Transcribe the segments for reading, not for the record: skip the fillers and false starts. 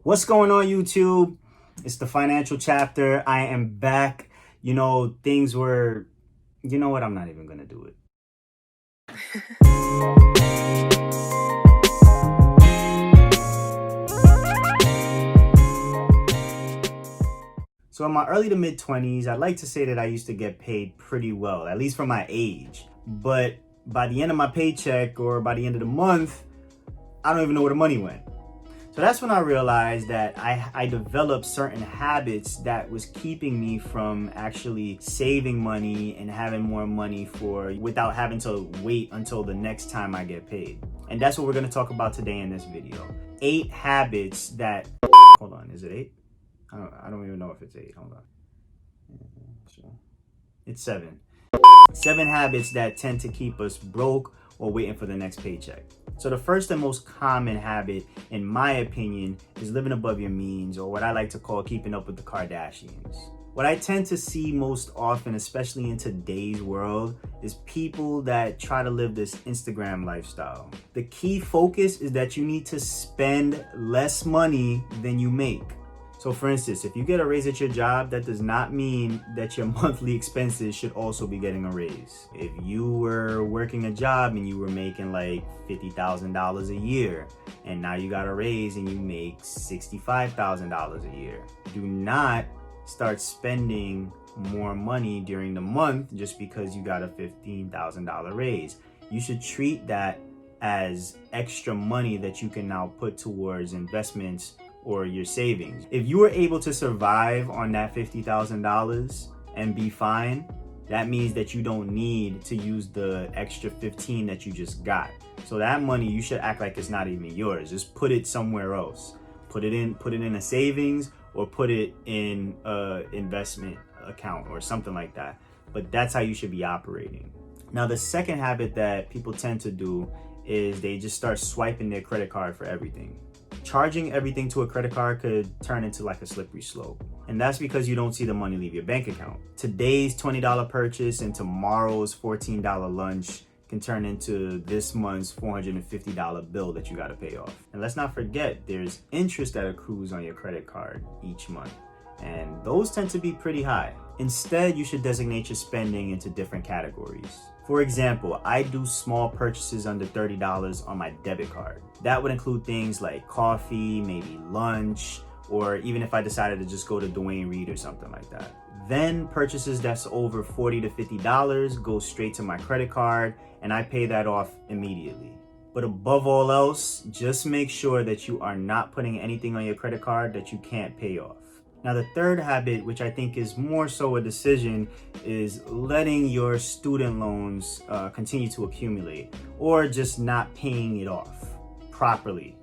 What's going on, YouTube? It's the financial chapter. I am back. Things were, you know what? I'm not even going to do it. So in my early to mid 20s, I'd like to say that I used to get paid pretty well, at least for my age. But by the end of my paycheck or by the end of the month, I don't even know where the money went. So that's when I realized that I developed certain habits that was keeping me from actually saving money and having more money without having to wait until the next time I get paid. And that's what we're gonna talk about today in this video. 8 habits that, hold on, is it 8? I don't even know if it's 8, hold on. It's 7. 7 habits that tend to keep us broke or waiting for the next paycheck. So the first and most common habit, in my opinion, is living above your means, or what I like to call keeping up with the Kardashians. What I tend to see most often, especially in today's world, is people that try to live this Instagram lifestyle. The key focus is that you need to spend less money than you make. So for instance, if you get a raise at your job, that does not mean that your monthly expenses should also be getting a raise. If you were working a job and you were making like $50,000 a year, and now you got a raise and you make $65,000 a year, do not start spending more money during the month just because you got a $15,000 raise. You should treat that as extra money that you can now put towards investments or your savings. If you were able to survive on that $50,000 and be fine, that means that you don't need to use the extra 15 that you just got. So that money, you should act like it's not even yours. Just put it somewhere else. Put it in a savings, or put it in a investment account or something like that. But that's how you should be operating. Now, the second habit that people tend to do is they just start swiping their credit card for everything. Charging everything to a credit card could turn into like a slippery slope. And that's because you don't see the money leave your bank account. Today's $20 purchase and tomorrow's $14 lunch can turn into this month's $450 bill that you gotta pay off. And let's not forget, there's interest that accrues on your credit card each month, and those tend to be pretty high. Instead, you should designate your spending into different categories. For example, I do small purchases under $30 on my debit card. That would include things like coffee, maybe lunch, or even if I decided to just go to Dwayne Reed or something like that. Then purchases that's over $40 to $50 go straight to my credit card, and I pay that off immediately. But above all else, just make sure that you are not putting anything on your credit card that you can't pay off. Now, the third habit, which I think is more so a decision, is letting your student loans continue to accumulate, or just not paying it off properly.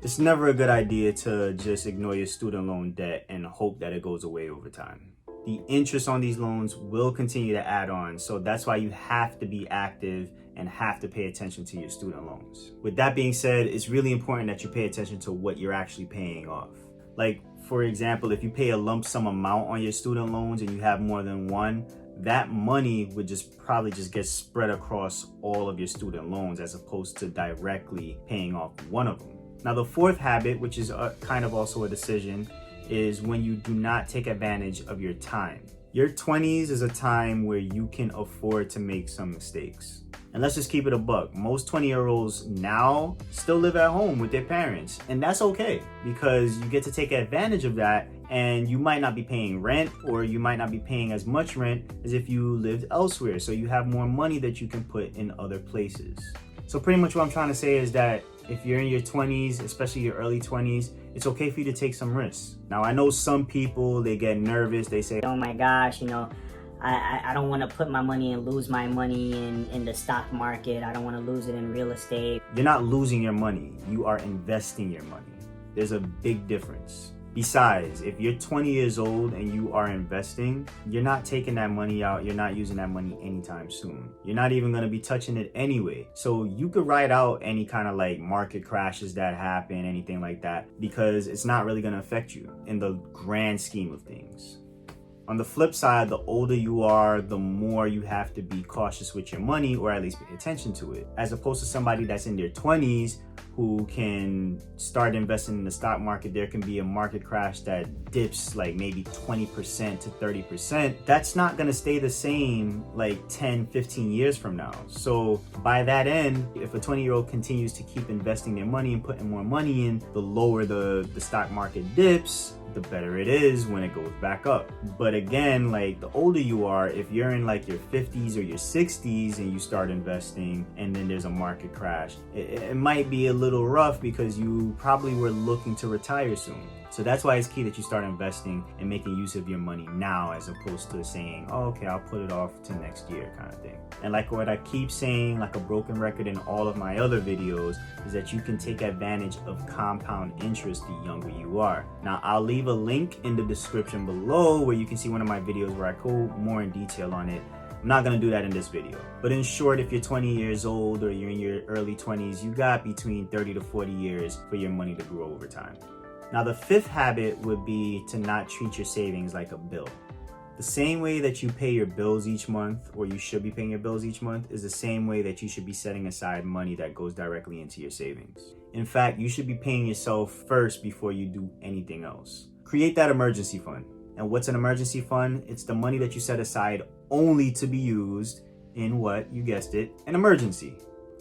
It's never a good idea to just ignore your student loan debt and hope that it goes away over time. The interest on these loans will continue to add on, so that's why you have to be active and have to pay attention to your student loans. With that being said, it's really important that you pay attention to what you're actually paying off. Like, for example, if you pay a lump sum amount on your student loans and you have more than one, that money would probably get spread across all of your student loans as opposed to directly paying off one of them. Now, the fourth habit, which is kind of also a decision, is when you do not take advantage of your time. Your 20s is a time where you can afford to make some mistakes. And let's just keep it a buck. Most 20-year-olds now still live at home with their parents. And that's okay, because you get to take advantage of that, and you might not be paying rent, or you might not be paying as much rent as if you lived elsewhere. So you have more money that you can put in other places. So pretty much what I'm trying to say is that if you're in your 20s, especially your early 20s, it's okay for you to take some risks. Now, I know some people, they get nervous. They say, oh my gosh, I don't want to put my money and lose my money in the stock market. I don't want to lose it in real estate. You're not losing your money. You are investing your money. There's a big difference. Besides, if you're 20 years old and you are investing, you're not taking that money out. You're not using that money anytime soon. You're not even going to be touching it anyway. So you could ride out any kind of like market crashes that happen, anything like that, because it's not really going to affect you in the grand scheme of things. On the flip side, the older you are, the more you have to be cautious with your money, or at least pay attention to it. As opposed to somebody that's in their 20s who can start investing in the stock market, there can be a market crash that dips like maybe 20% to 30%. That's not gonna stay the same like 10, 15 years from now. So by that end, if a 20-year-old continues to keep investing their money and putting more money in, the lower the stock market dips, the better it is when it goes back up. But again, like the older you are, if you're in like your 50s or your 60s and you start investing and then there's a market crash, it might be a little rough because you probably were looking to retire soon. So that's why it's key that you start investing and making use of your money now, as opposed to saying, oh, okay, I'll put it off to next year kind of thing. And like what I keep saying, like a broken record in all of my other videos, is that you can take advantage of compound interest the younger you are. Now, I'll leave a link in the description below where you can see one of my videos where I go more in detail on it. I'm not gonna do that in this video. But in short, if you're 20 years old or you're in your early 20s, you got between 30 to 40 years for your money to grow over time. Now, the fifth habit would be to not treat your savings like a bill. The same way that you pay your bills each month, or you should be paying your bills each month, is the same way that you should be setting aside money that goes directly into your savings. In fact, you should be paying yourself first before you do anything else. Create that emergency fund. And what's an emergency fund? It's the money that you set aside only to be used in what, you guessed it, an emergency.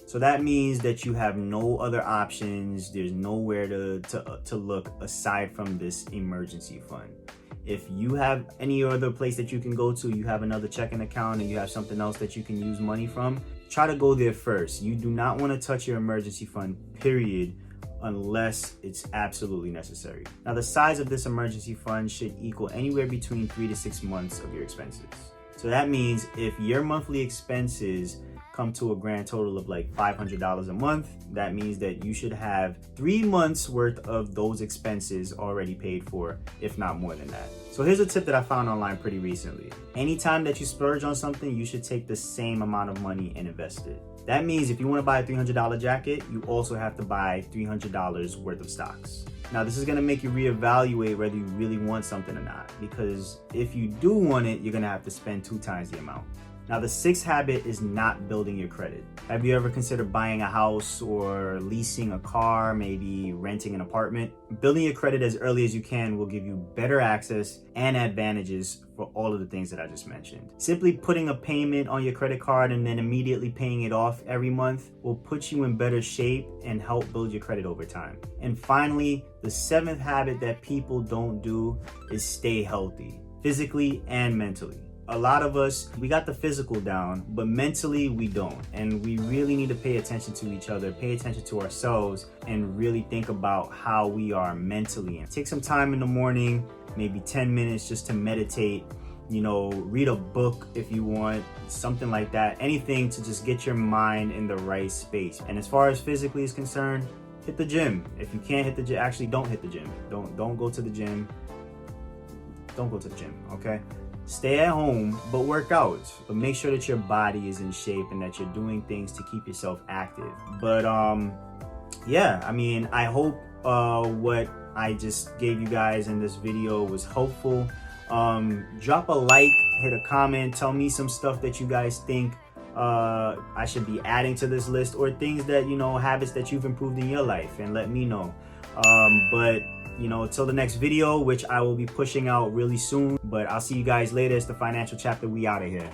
So that means that you have no other options. There's nowhere to look aside from this emergency fund. If you have any other place that you can go to, you have another checking account and you have something else that you can use money from, try to go there first. You do not want to touch your emergency fund, period, unless it's absolutely necessary. Now, the size of this emergency fund should equal anywhere between 3 to 6 months of your expenses. So that means if your monthly expenses come to a grand total of like $500 a month, that means that you should have 3 months worth of those expenses already paid for, if not more than that. So here's a tip that I found online pretty recently. Anytime that you splurge on something, you should take the same amount of money and invest it. That means if you want to buy a $300 jacket, you also have to buy $300 worth of stocks. Now, this is going to make you reevaluate whether you really want something or not, because if you do want it, you're going to have to spend 2 times the amount. Now, the sixth habit is not building your credit. Have you ever considered buying a house or leasing a car, maybe renting an apartment? Building your credit as early as you can will give you better access and advantages for all of the things that I just mentioned. Simply putting a payment on your credit card and then immediately paying it off every month will put you in better shape and help build your credit over time. And finally, the seventh habit that people don't do is stay healthy, physically and mentally. A lot of us, we got the physical down, but mentally we don't. And we really need to pay attention to each other, pay attention to ourselves, and really think about how we are mentally. And take some time in the morning, maybe 10 minutes just to meditate, read a book if you want, something like that. Anything to just get your mind in the right space. And as far as physically is concerned, hit the gym. If you can't hit the gym, actually don't hit the gym. Don't go to the gym. Don't go to the gym, okay? Stay at home, but work out. But make sure that your body is in shape and that you're doing things to keep yourself active. But yeah, I mean, I hope what I just gave you guys in this video was helpful. Drop a like, hit a comment, tell me some stuff that you guys think I should be adding to this list, or things that, habits that you've improved in your life, and let me know. But until the next video, which I will be pushing out really soon. But I'll see you guys later. It's the financial chapter. We out of here.